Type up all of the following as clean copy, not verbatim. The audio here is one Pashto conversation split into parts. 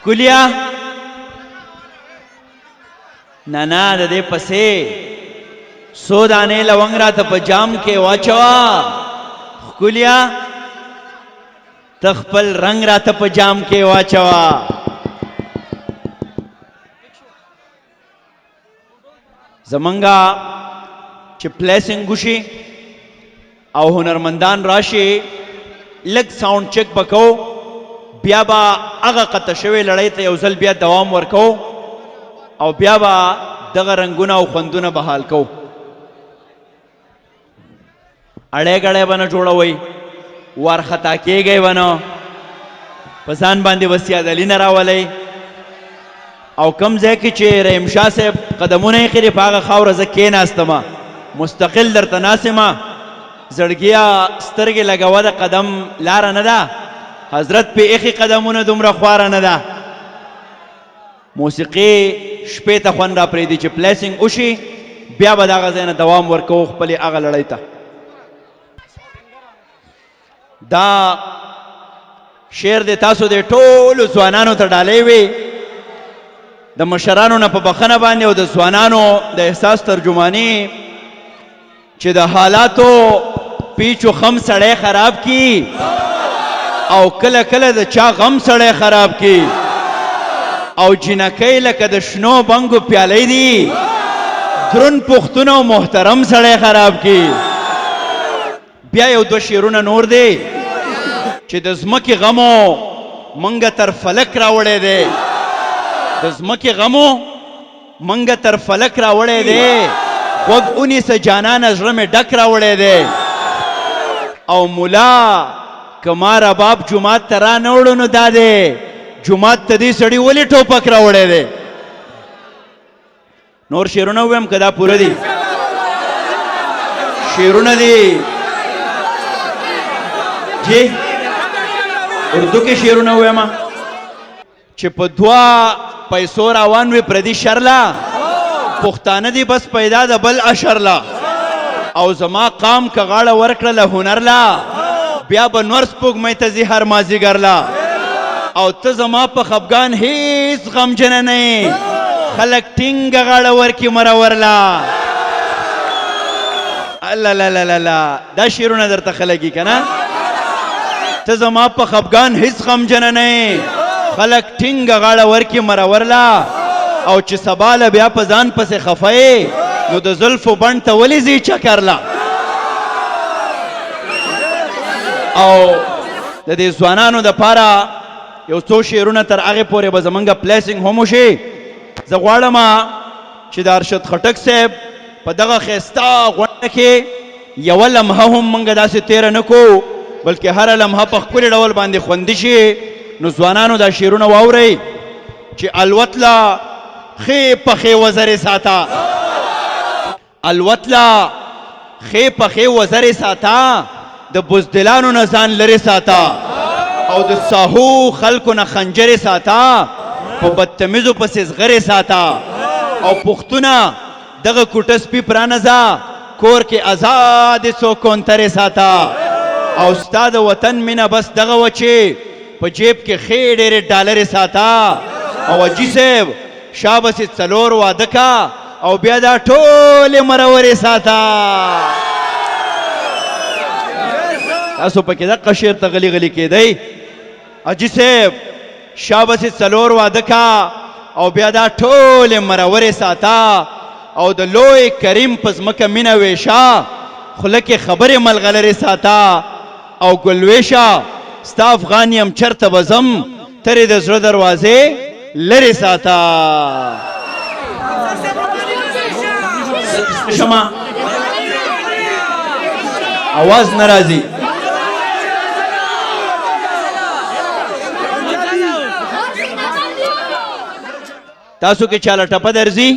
ښکلیا نه نه د دې پسې څو دانې لونګ راته په جام کې واچوه ښکلیا ته خپل رنګ راته په جام کې واچوه زمونږه چې پلیسنګ وشي او هنرمندان راشي لږ ساوند چک بکو بیا به هغه قطع شوې لړۍ ته یو ځل بیا دوام ورکو او بیا به دغه رنګونه او خوندونه بحال کو اړې ګړې به نه جوړوئ وارخطا کېږئ به نه په ځان باندې وسیادلي نه راولئ او کم ځای کې چې رحیم شاه صاحب قدمونه یې خیرې په هغه خاوره زه کېناستمه مستقل درته ناسمه زړګیا سترګې لګوه د قدم لاره نه ده حضرت پې ایښي قدمونه دومره خواره نه ده موسیقي شپې ته خوند را پرېږدي چې پلیسنګ وشي بیا به د هغه ځای نه دوام ورکوو خپلې هغه لړۍ ته دا شعر دی تاسو د ټولو ځوانانو ته ډالۍ وي د مشرانو نه په بخښنه باندې او د ځوانانو د احساس ترجماني چې د حالاتو پیچ و خم سړی خراب کی او کله کله د چا غم سړی خراب کی او جنکۍ لکه د شنو بنګو پیالۍ دي درون پښتون او محترم سړی خراب کی بیا یو دو شعرونه نور دی چې د ځمکې غمو منګه تر فلک راوړی دی د ځمکې غمو منګه تر فلک راوړی دی غوږ ونیسه جانانه زړه مې ډک راوړی دی او ملا که ما رباب جومات ته را نه وړو نو دا دی جومات ته دې سړي ولې ټوپک راوړی دی نور شعرونه ووایم که دا پوره دي شعرونه دي جی اردو کې شعرونه ووایم چې په دوه پیسو روان وي پردي شرله پښتانه دي بس پیدا د بل اشرله او زما قام که غاړه ورکړله هنرله بیا به نور سپوږمۍ ته ځي هر مازدیګر له او ته زما په خفګان هیڅ غمجنه نه یې خلک ټینګه غاړه ورکي مرور له الله دا شعرونه درته خلګي که نه ته زما په خفګان هیڅ غمجنه نه یې خلک ټینګه غاړه ورکي مرور له او چې سبا له بیا په ځان پسې خفه یې نو د زلفو بڼ ته ولې ځي چکر له او د دې ځوانانو دپاره یو څو شعرونه تر هغې پورې به زمونږ پلیسنګ هم وشي زه غواړم چې د ارشد خټک صاحب په دغه ښایسته غونډه کې یوه لمحه هم موږ داسې تېره نه کوو بلکې هره لمحه په ښکلي ډول باندې خوندي شي نو ځوانانو دا شعرونه واورئ چې الوت له ښې پښې وزرې ساته الوت له ښې پښې وزرې ساته د بزدلانو نه ځان لرې ساته او د ساهو خلکو نه خنجرې ساته په بدتمیزو پسې زغرې ساته او پښتونه دغه کوټه سپي پرانځه کور کې ازادې څو کونترې ساته او ستا د وطن مینه بس دغه وه چې په جیب کې ښې ډېرې ډالرې ساته او حاجي صاحب شا بسې 4 واده کا او بیا دا ټولې مرورې ساته تاسو پکې دقه شعر ته غلی غلی کېدی حاجي صاحب شا بسې 4 واده کا او بیا دا ټولې مرورې ساته او د لوی کریم په ځمکه مینه ویشه خوله کې خبرې ملغلرې ساته او ګلویشه ستا افغان یم چرته به ځم ترې د زړه دروازې لرې ساته شما आवाज نه راځي تاسو کې چاله ټپه درځي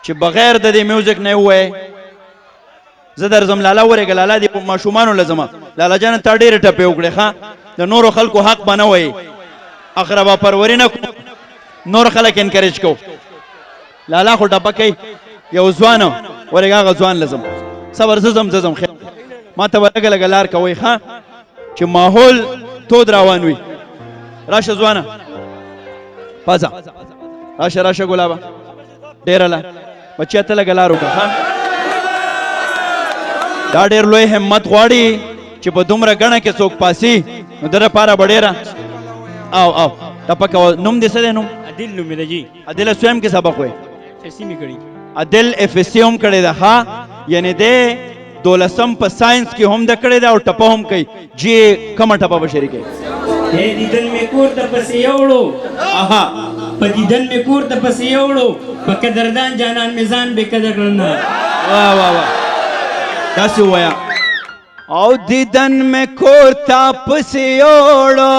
چې بغیر د دې میوزیک نه وای زه درځم لالا ورېږه لالا دې ماشومانو لزمه لالا جان تا ډېرې ټپې وکړې ښه د نورو خلکو حق به نه وایي اقربا پروري نه نور خلک انکریج کو لالا خو ټپه کوي یو ځوان ورېږه هغه ځوان لزم صبر ززم خیر ما ته ولګه لګه لار کوئ ښه چې ماحول تود روان وي راشه ځوانه پازه راشه ګلابه ډېره له بچیا ته لږه لار وکړه دا ډېر لوی همت غواړي چې په دومره ګڼه کې څوک پاسي نو د لپاره به ډېره او ټپه کوه نوم دې څه دی نوم عادل نوم مې دی جی عادل سویم کې سبق وایي FSC مې کړی عادل FSC هم کړی ده ها یعنی دی 12 په ساينس کې هم د کړی ده او ټپه هم کوي جی کومه ټپه به شریکه هې دیدن مې کور ته پسې یوړو اها په دیدن مې کور ته پسې یوړو په قدردان جانان مې ځان بې قدر کړل نه واه داسې ووایه او دیدن مې کور ته پسې یوړو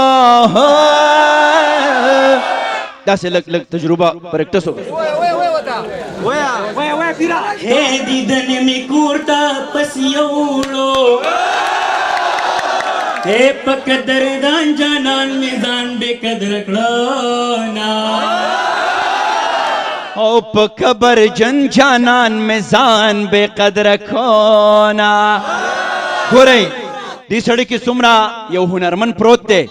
داسې لږ تجربه پریکټس وکړه هې دیدن مې کور ته پسې یوړو هې په قدردان جانان مې ځان بې قدر کړل نه او په قبر جن جانان میزان بے قدر کونا ګورئ دې سړی کې څومره یو هنرمن پروت دی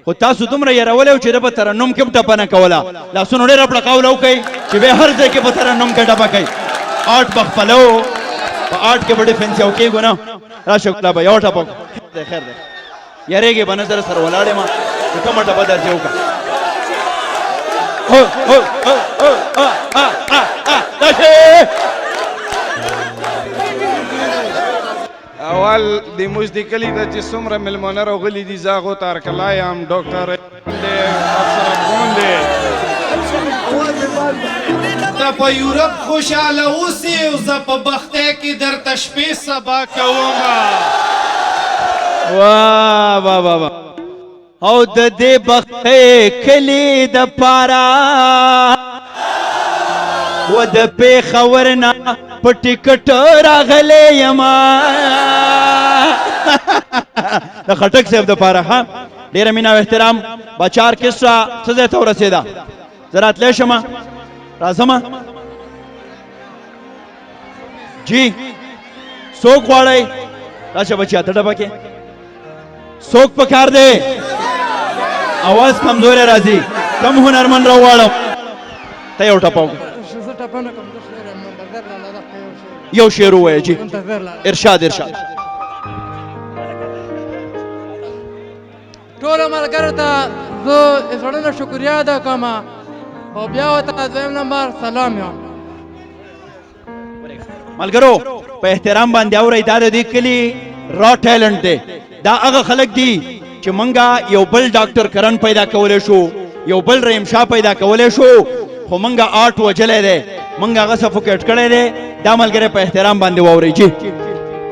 خو تاسو دومره یېرولی و چې ده په ترنم کې هم ټپه نه کوله لاسونه ډېره پړقاوله وکئ چې بیا هر ځای کې په ترنم کې ټپه کوي آرټ به خپله و په آرټ کې به ډیفنس یو کېږو نه راشه ګلابه یو ټپه خیر دی یېرېږې به نه زه سره ولاړ یم چې کومه ټپه درځې وکړه اول د موږ د کلي د چې څومره مېلمانه راغلي دي زه هغو ته هرکلی یم ډاکټر دی افسر افغان دی ته په یورپ خوشحاله اوسې او زه په بختۍ کې درته شپې سبا کومه واه او د دې بختۍ کلي د پاره و د پېښور نه په ټکټ راغلی یما د خټک صاحب د پاره ها ډېره مینه او احترام بچا ارکسټرا څه ځای ته ورسېده زه راتلی شمه راځمه جی څوک غواړئ راشه بچیا ته ډبه کې څوک پکار دی आवाज کمزوری راځي کم هنرمن راوړم ته یو ټپاو یو شعر ووایه جی ارشاد ټولو ملګرو ته زه زړه نه شکریا ادا کوم او بیا ورته دویم نمبر سلام یم ملګرو په احترام باندې اورئ دا د دې کلي را ټیلنټ دی دا هغه خلک دي چې منګه یو بل ډاکټر کرن پیدا کولی شو یو بل رحیم شاه پیدا کولی شو خو منګه آرټ وجلی دی منګه هغه سفوکیټ کړی دی دا ملګری په احترام باندې واورئ جی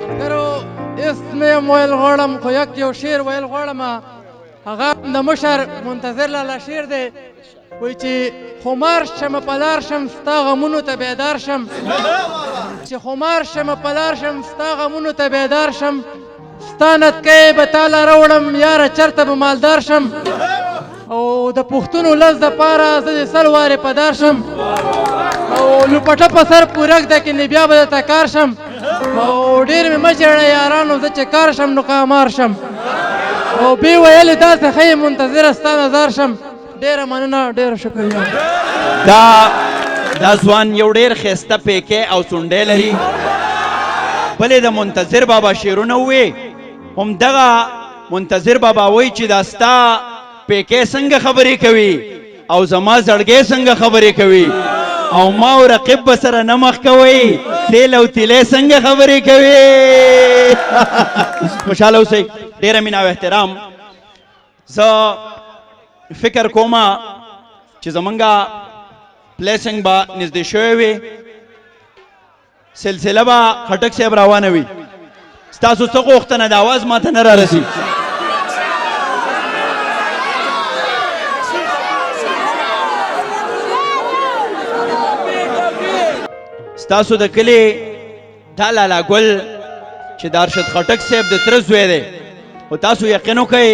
ملګرو اسم یم ویل غواړم خو یو شعر ویل غواړم هغه د مشر منتظر لالا شعر دی وایي چې خمار شمه په لار شم ستا غمونو ته بیدار شم چې خمار شمه په لار شم ستا غمونو ته بیدار شم ستا نتکۍ به تاله راوړم یاره چېرته به مالدار شم او د پښتونو لس دپاره زه د سل وارې په دار شم او لوپټه په سر پورک ده کې بیا به درته کار شم او ډېر مې مه ژړه یارانو زه چې کار شم نو قامار شم او بې ویلې داسې ښه منتظره ستا نظر شم ډېره مننه ډېره شکریه دا ځوان یو ډېر ښایسته پیکې او څونډۍ لري بلې د منتظر بابا شعرونه ووې همدغه منتظر بابا وایي چې دا ستا پیکې څنګه خبرې کوي او زما زړګی څنګه خبرې کوي او ما او رقیب به سره نه مخ کوئ تیل او تیلې څنګه خبرې کوي خوشحاله اوسئ ډېره مینه او احترام زه فکر کومه چې زمونږه پلیسنګ به نږدې شوی وي سلسله به خټک صاحب روانه وي ستاسو څه غوښتنه د اواز ماته نه رارسي ستاسو د کلي دا لالا ګل چې د ارشد خټک صاحب د تره زوی دی خو تاسو یقین وکئ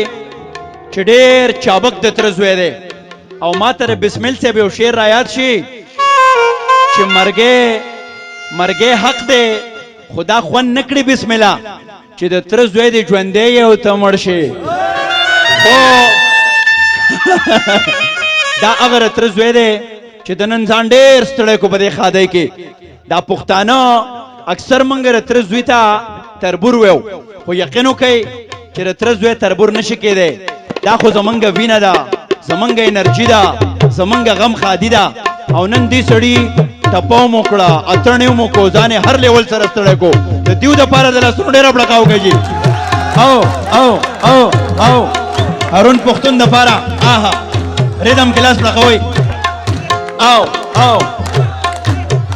چې ډېر چابک د تره زوی دی او ما ته د بسمل صاحب یو شعر رایاد شي چې مرګې حق دی خدا خوند نه کړي بسم الله چې د تره زوی دی ژوندی یې او ته مړ شې خو دا هغه تر زوی دی چې د نن ځان ډېر ستړی کو په دې ښادۍ کې دا پښتانه اکثر موږ تر زوی ته تربور ویو خو یقین وکئ چې د تر زوی تربور نشي کېدی دا خو زمونږ وینه ده زمونږ انرژي ده زمونږ غم خادي ده او نن دې سړي ټپو مو کړه اتڼې مو کو ځان هر لیول سره ستړی کو د دیو دپاره د لاسونو ډېره بړکاو کوي او او او او هارون پښتون دپاره آها ریدم کلاس بړکوئ او او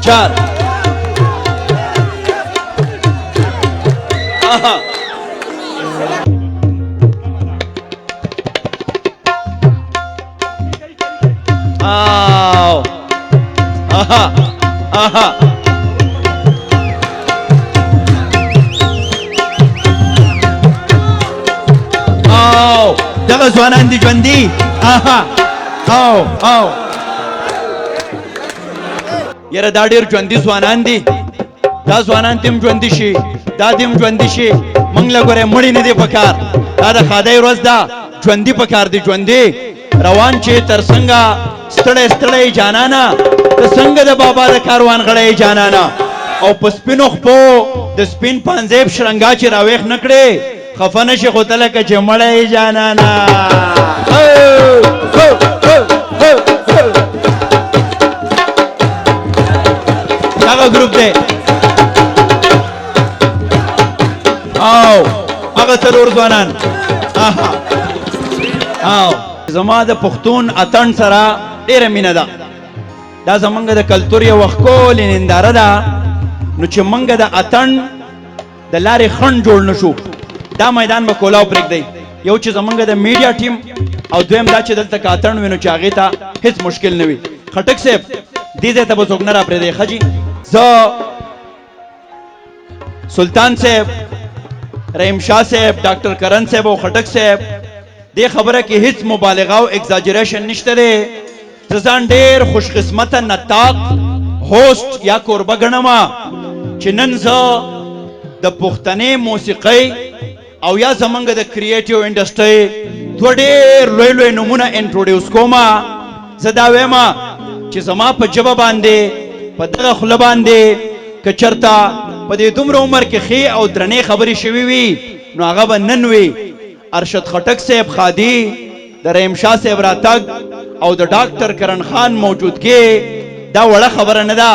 چار آها آو آها آها آو دغه ځوانان دي ژوندي آها او او یاره دا ډېر ژوندي ځوانان دي دا ځوانان تیم ژوندي شي دا تیم ژوندي شي موږ له ګورې مړي نه دي پکار دا د ښادۍ ورځ ده ژوندي پکار دي ژوندي روان چې تر څنګه ستړی ستړی جانانا ته څنګه د بابا د کاروان غړی جانانا او په سپینو خپو د سپین پانزیب شرنګا چې راویښ نه کړې خفه نشي خو ته لکه چې مړی جانانا هغه ګروپ دی او هغه څلور ځوانان او زما د پښتون اتڼ سره ډېره مینه ده دا زمونږ د کلتور یوه ښکلې ننداره ده نو چې موږ د اتڼ د لارې خنډ جوړ نه شو دا میدان به کولاو پرېږدئ یو چې زمونږ د میډیا ټیم او دویم دا چې دلته که اتڼ وي نو چې هغې ته هېڅ مشکل نه وي خټک صاحب دې ځای ته به څوک نه را پرېږدئ ښه جي زه سلطان صاحب رحیم شاه صاحب ډاکټر کرن صاحب او خټک صاحب دې خبره کې هیڅ مبالغه او ایگزاجریشن نشته دی زه ځان ډېر خوش قسمته نطاق هوسټ یا کوربه ګڼم چې نن زه د پښتنې موسیقۍ او یا زمونږ د کریټیو انډسټرۍ دوه ډېر لوی لوی نومونه انټروډیوس کوم زه دا وایم چې زما په ژبه باندې په دغه خوله باندې که چېرته په دې دومره عمر کې ښې او درنې خبرې شوي وي نو هغه به نن وي ارشد خټک صاحب خادي د رحیم شاه صاحب راتګ او د ډاکټر کرن خان موجودګي دا وړه خبره نه ده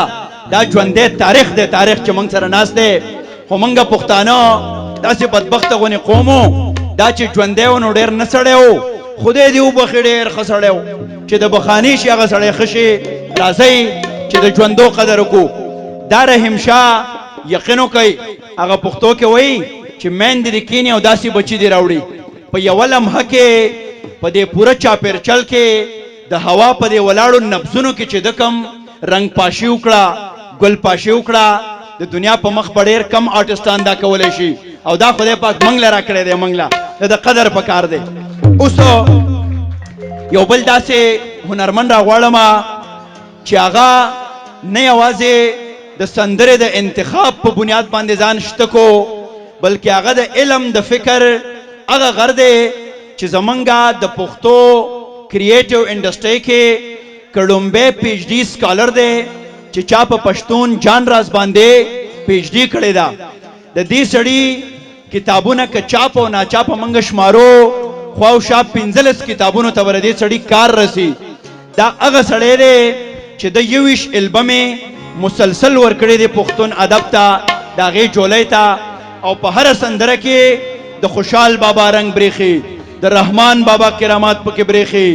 دا ژوندی تاریخ دی تاریخ چې موږ سره ناست دی خو موږ پښتانه داسې بدبخته غونې قوم دا چې ژوندی و نو ډېر نه سړی و خدای دې وبخي ډېر ښه سړی و چې د بخاني شي هغه سړی ښه شي راځئ چې د ژوندو قدر وکړو دا رحیم شاه یقین وکئ هغه پښتو کې وایي چې میندې دې کینې او داسې بچي دې راوړي په یوه لمحه کې په دې پوره چاپېرچل کې د هوا په دې ولاړو نبضونو کې چې د کم رنګ پاشي وکړه ګل پاشي وکړه د دنیا په مخ په ډېر کم آرټسټان دا کولی شي او دا خدای پاک موږ له راکړی دی موږ له د قدر په کار دی اوس یو بل داسې هنرمند راغواړم چې هغه نه یوازې د سندرې د انتخاب په بنیاد باندې ځان شته کو بلکې هغه د علم د فکر هغه غر دی چې زمونږه د پښتو کریټیو انډسټرۍ کې کړومبی پی ایچ ډي سکالر دی چې چا په پښتون جان راز باندې پی ایچ ډي کړې ده د دې سړي کتابونه که چاپ او ناچاپ موږ شمارو خواوشا 15 کتابونو ته ور دې سړي کار رسی دا هغه سړی دی چې د 21 البمې مسلسل ورکړی دی پښتون ادب ته د هغې جولۍ ته او په هره سندره کې د خوشحال بابا رنگ بریخي د رحمان بابا کرامات پکې بریخي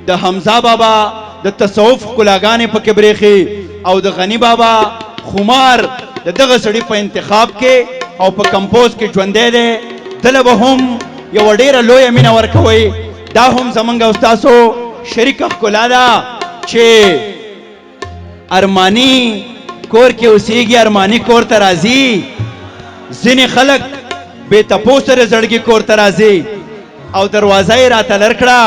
د حمزه بابا د تصوف ښکلاګانې پکې بریخي او د غنی بابا خمار د دغه سړي په انتخاب کې او په کمپوز کې ژوندی دی دله به هم یوه ډېره لویه مینه ورکوئ دا هم زمونږ او ستاسو شریکه ښکلا ده چې ارماني کور کې اوسېږي ارماني کور ته راځي ځینې خلک بې تپوسه د زړګي کور ته راځي او دروازه یې راته لر کړه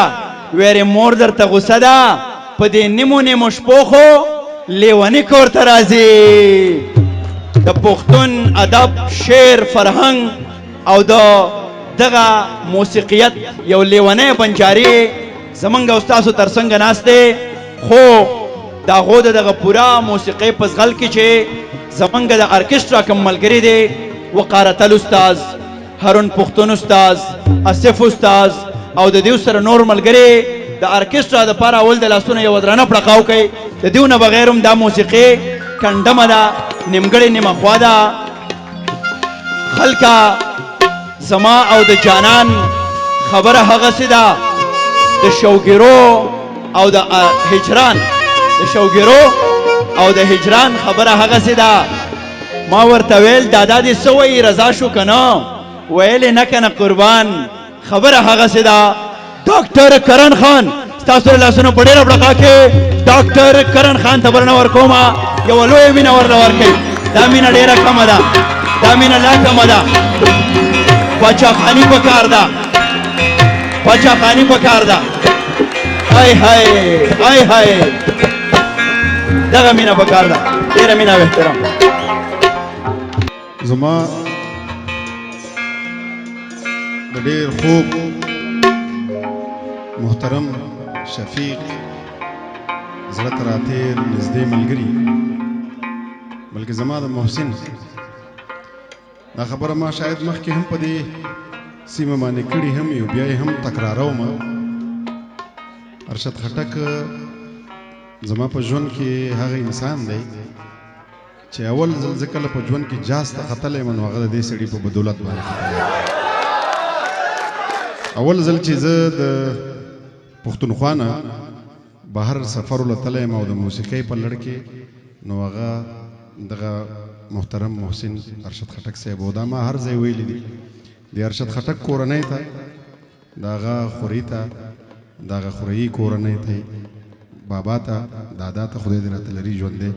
ویرې مور درته غوسه ده په دې نیمو نیمو شپو خو لیوني کور ته راځي د پښتون ادب شعر فرهنګ او د دغه موسیقیت یو لیونی بنجاري زمونږ او ستاسو تر څنګ ناست دی خو د هغو د دغه پوره موسیقۍ په زغل کې چې زمونږ د ارکسټرا کوم ملګري دی وقارتل استاز، هارون پښتون استاز، اسف استاز او د دې سره نور ملګري د ارکسټرا د پاره اول د لاسونو یو درانه پړقاو کوي. د دې نه بغیر هم دا موسیقي کنډمه ده، نیمګړې نیمه خوا ده. خلکه زما او د جانان خبره هغسې ده د شوګیرو او د هجران، د شوګیرو او د هجران خبره هغسې ده. ما ورته ویل دادا دې څه وایي رضا شو که نه؟ ویلې نه که نه قربان، خبره هغسې ده. ډاکټر کرن خان ستاسو د لاسونو په ډېره پړقا کې ډاکټر کرن خان ته بلنه ورکومه، یوه لویه مینه ورله ورکوي. دا مینه ډېره کمه ده، دا مینه لا کمه ده. پاچاخاني پکار ده، پاچاخاني پکار ده. های های های های دغه مینه پکار ده، ډېره مینه او احترام. زما د ډېر خوب محترم شفیق زړه ته راتېر نږدې ملګري بلکې زما د محسن دا خبره ما شاید مخکې هم په دې سیمه باندې کړې هم یو بیا یې هم تکراروم. ارشد خټک زما په ژوند کې هغه انسان دی چې اول ځل زه کله په ژوند کې جاز ته ختلی یم نو هغه د دې سړي په بدولت باندې ختلی. اول ځل چې زه د پښتونخوا نه بهر سفر ولتلی یم او د موسیقۍ په لړ کې نو هغه دغه محترم محسن ارشد خټک صاحب او دا ما هر ځای ویلی دي د ارشد خټک کورنۍ ته د هغه خوري ته د هغه خوريي کورنۍ ته بابا ته دادا ته خدای دې راته لري ژوندی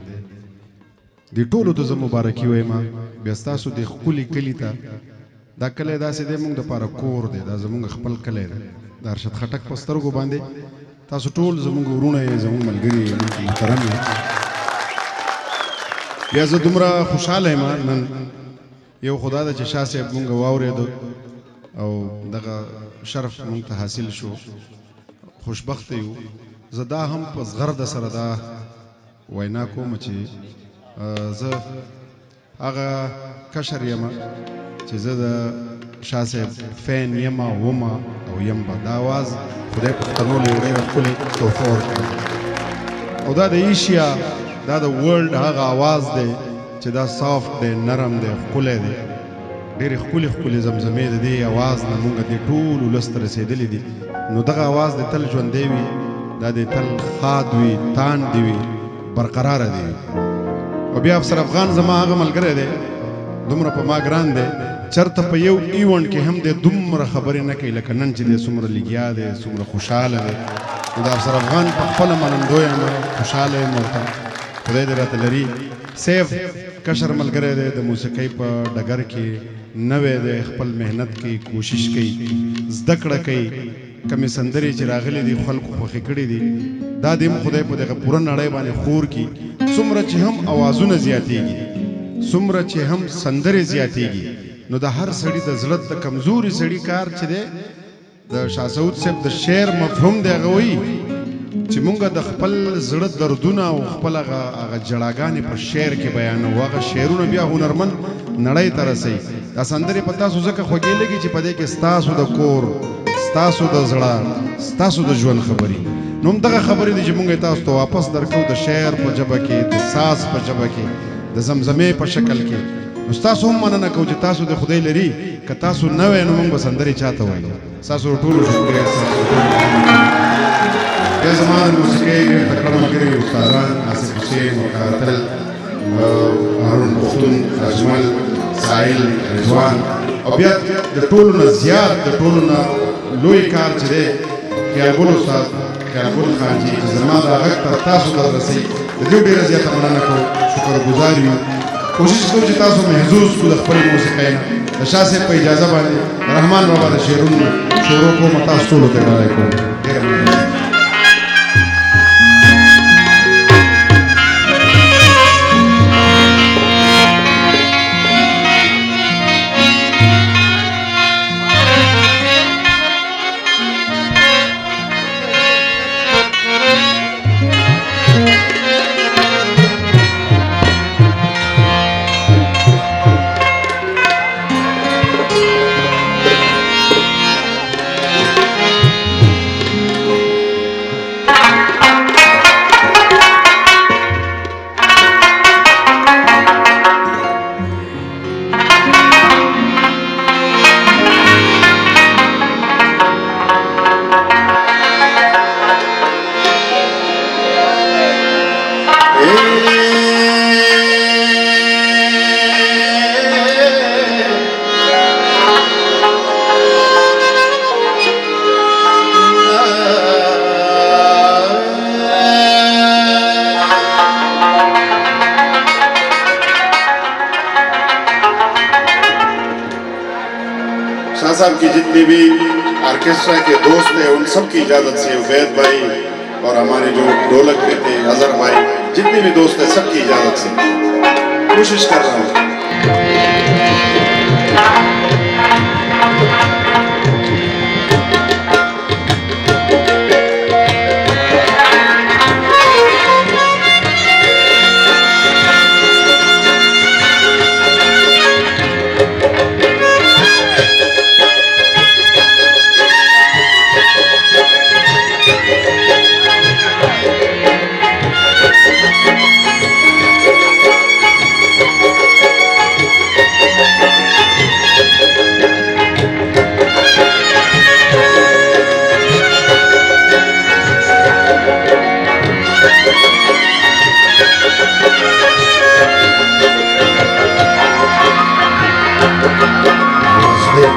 دې ټولو ته زه مبارکي وایم. بیا ستاسو د ښکلي کلي ته دا کلی داسې دی موږ دپاره کور دی، دا زموږ خپل کلی دی. د ارشد خټک په سترګو باندې تاسو ټول زموږ ورونه یې، زموږ ملګري یې، موږ محترم یې. بیا زه دومره خوشحاله یم نن یو خو دا ده چې شاه صاحب مونږ واورېدو او دغه شرف مونږ ته حاصل شو، خوشبخته یو. زه دا هم په زغرده سره دا وینا کوم چې زه هغه کشر یم چې زه د شاه صاحب فین یم وم او یم به. دا آواز خدای پښتنو له یو ډېره ښکلې تحفه ورکړه او دا د ایشیا دا د ورلډ هغه آواز دی چې دا سافت دی، نرم دی، ښکلی دی. ډېرې ښکلې ښکلې زمزمې د دې آواز نه مونږ دې ټول ولس ته رسېدلي دي. نو دغه آواز دې تل ژوندی وي، دا دې تل ښاد وي، تاند وي، برقراره دی. او بیا افسر افغان زما هغه ملګری دی دومره په ما ګران دی، چېرته په یو ایونټ کې هم دی دومره خبرې نه کوي لکه نن چې دی څومره لګیا دی، څومره خوشحاله دی. نو د افسر افغان په خپله منندوی یم، خوشحاله یم ورته، خدای دې راته لري. سیف کشر ملګری دی، د موسیقۍ په ډګر کې نوی دی، خپل محنت کوي، کوشش کوي، زده کړه کوي. کمې سندرې چې راغلي دي خلکو خوښې کړي دي، دا دې هم خدای په دغه پوره نړۍ باندې خور کړي. څومره چې هم اوازونه زیاتېږي، څومره چې هم سندرې زیاتېږي، نو د هر سړي د زړه د کمزوري سړي کار چې دی د شاه سعود صاحب د شعر مفهوم دی هغه وایي چې مونږ د خپل زړه دردونه او خپل هغه جړاګانې په شعر کې بیانوو. هغه شعرونه بیا هنرمند نړۍ ته رسوي. دا سندرې په تاسو ځکه خوږې لګي چې په دې کې ستاسو د کور، ستاسو د زړه، ستاسو د ژوند خبرې. نو همدغه خبرې دي چې مونږ یې تاسو ته واپس درکوو د شعر په ژبه کې، د ساز په ژبه کې، د زمزمې په شکل کې. نو ستاسو هم مننه کوو چې تاسو د خدای لري، که تاسو نه وی نو مونږ به سندرې چاته وایو. ستاسو ټولو شکریه. بیا زما د موسیقۍ ډېر تکړه ملګري استادان آصف حسین، وقارتل، هارون پښتون، اجمل، ساحل، رضوان، او بیا د ټولو نه زیات د ټولو نه لوی کار چې دی خیالګل استاد خیالګل خان جي چې زما دا غږ تر تاسو ته رسوي، د دې ډېره زیاته مننه کوو، شکرګزار یو. کوشش کوو چې تاسو محظوظ کړو د خپلې موسیقۍ نه. د شاه صاحب په اجازه باندې رحمان بابا د شعرونو شروع کوم، تاسو ټولو ته ډالۍ کوم. ډېره مننه. शाह साहब की जितनी भी ऑर्केस्ट्रा के दोस्त हैं उन सब की इजाज़त से उबैद भाई और हमारे जो ढोलक पे थे अजहर भाई जितने भी दोस्त हैं सबकी इजाज़त से कोशिश कर रहा हूँ।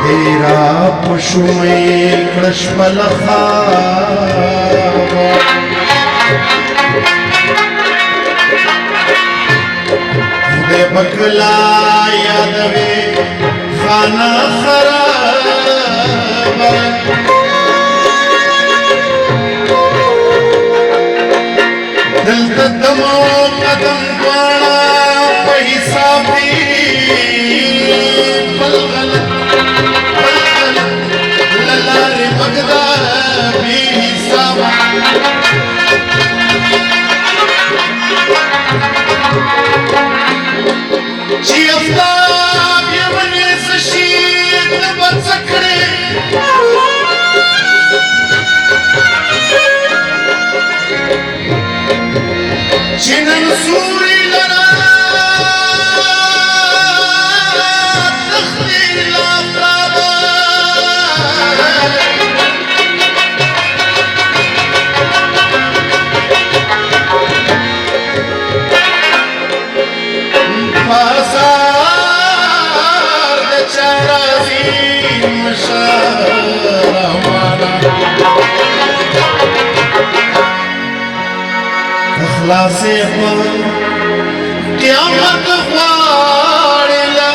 तेरा पशुमय कृष्णलखा खुदे बकला यादवे खाना खराब दिल दमो कदम द्वारा पैसा भी पल गलत ललारे मगदा भी सावा Чиёвстав мне защитного закры Чинан сури лара тахлил лафтаба Pasar de charazim sharamana Akhlase par qiyamat khwari la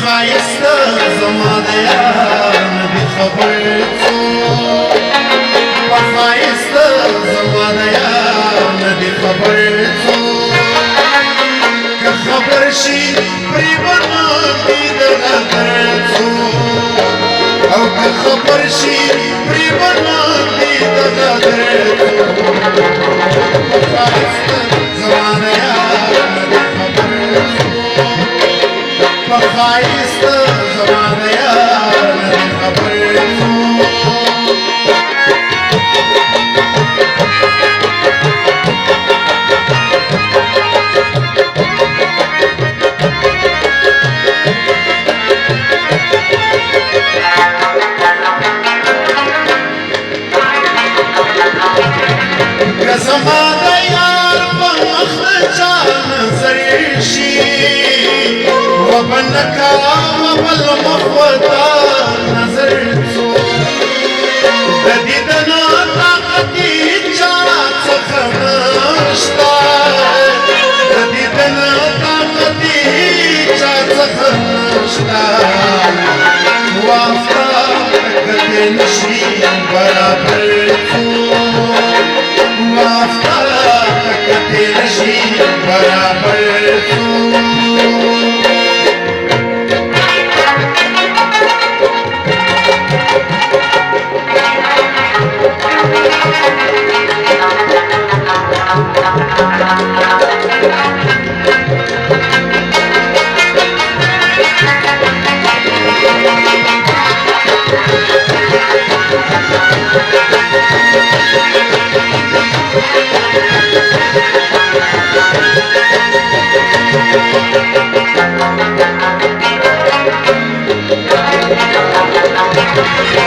خایسته زما د یار نبی خبر څو خایسته زما د یار نبی خبر څو که خبر شي پرې باندې د نظر څو او که خبر شي پرې باندې د نظر څو خایسته زما د یار نبی خبر څو خایسته زمانه یار نبی خبر که زمانه یار په مخ چا نظر شي وبنکا وبل مخوتا نظر څو د دې د طاقت چا څخه نشتا د دې د طاقت چا څخه نشتا وافتا کته نشي برابر څو وافتا کته نشي برابر څو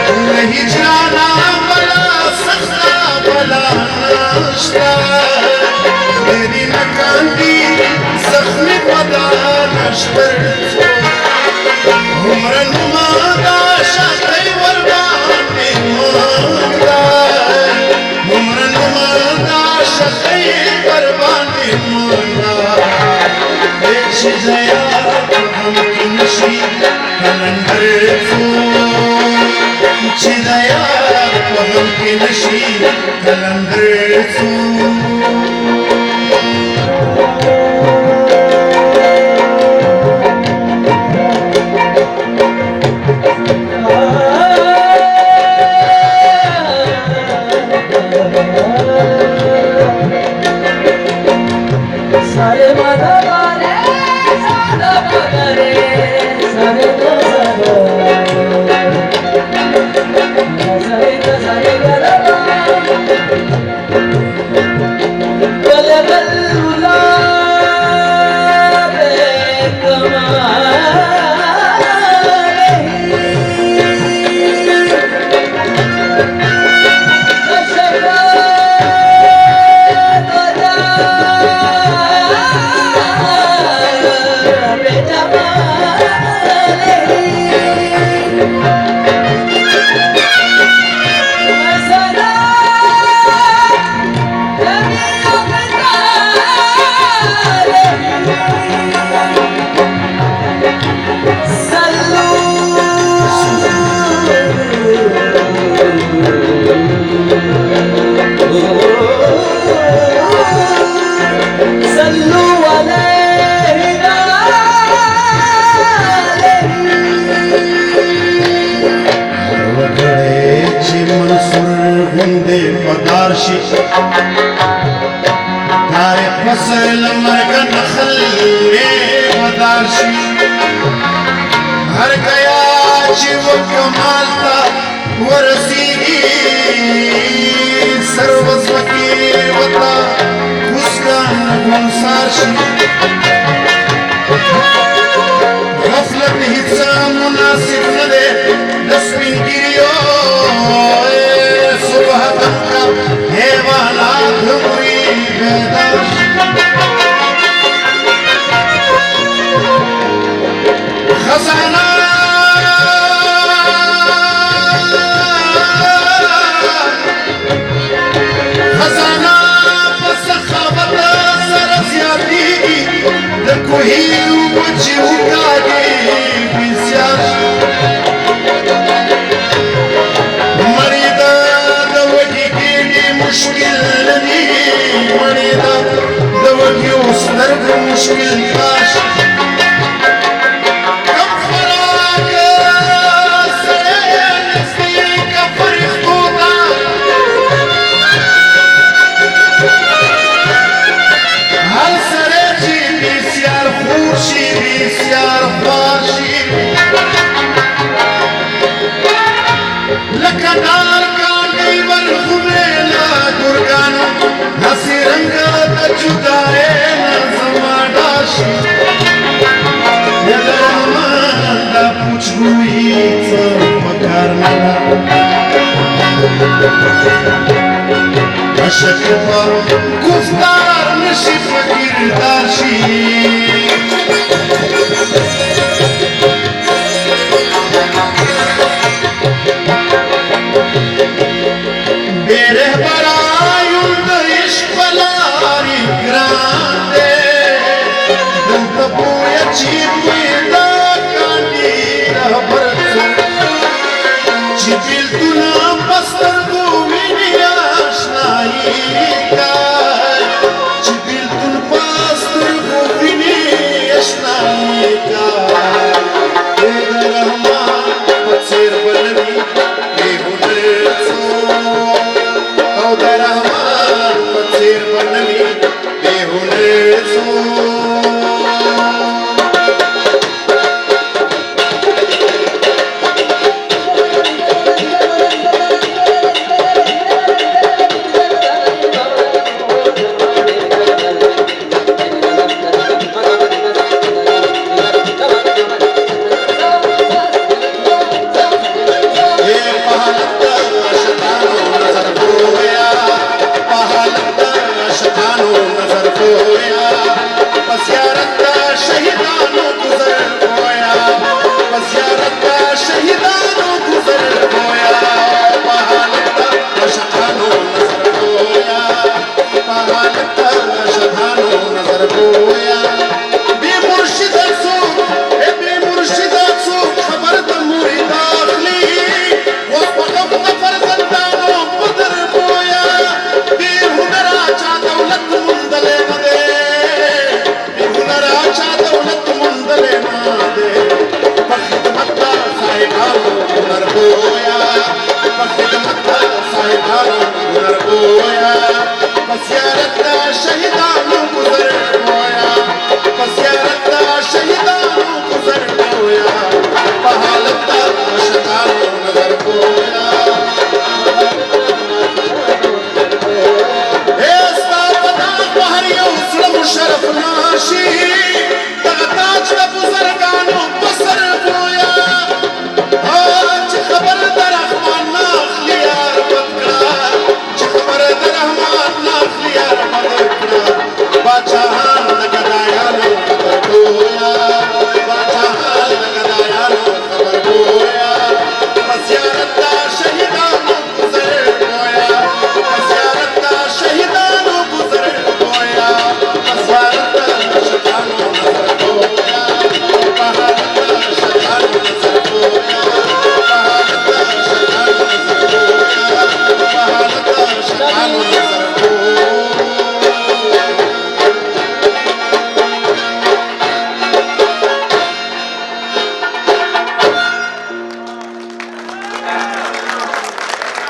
هجرانا بلا سختا بلا نشتا میری نکاندی زخمی پدا نشتر عمر نمادا شاقی وربانی ماندا عمر نمادا شاقی وربانی ماندا ایک چیز یاد ہم کی نشی کلندر چیز یاد ہم کی نشی کلندر فصل مرگ نخل ودارشی هر گیا چی و کمالتا ورسیگی سروز وکی وطا کسکان گنسارشی غفلت حصہ مناسب ندے دسپین گریو صبح دمکا حیوانات ہوئی بیدارشی خزانہ خزانہ پس خابت سر زیادی دکوہی بچی اکاگی بیسیار مریدہ دوگی گیلی مشکل ندی مریدہ دوگی اسنرد مشکل کاش لکدار کانگی ورخمیلا گرگانو نسی رنگا تجدائے نظماداشی یدرامان دا پوچھ گوئی مکار نلا اشکفا گفتار نشی فکر داشی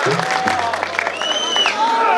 ورکړي